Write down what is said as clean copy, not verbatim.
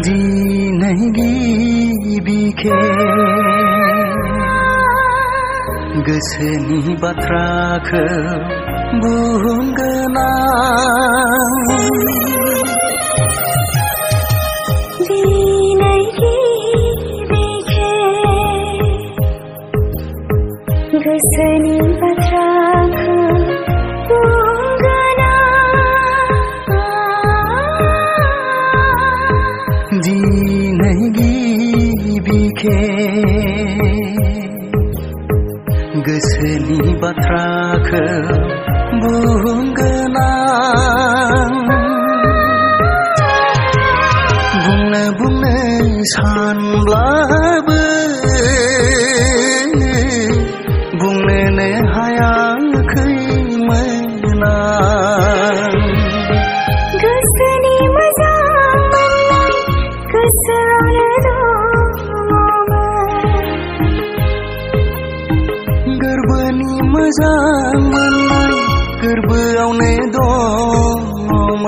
दिनै गिबिखे गोसोनि बाथ्राखौ बुंगोन आं दिनै गिबिखे गोसोनि बाथ्राखौ बुंगोन आं दिनै गिबिखे गोसोनि बाथ्राखौ बुंगोन आं बुंनो सानब्लाबो बुंनोनो हायाखैमोन आं गोसोनि मोजां मोननाय गोसोआवनो दङमोन गोरबोनि मोजां मोननाय गोरबोआवनो दङमोन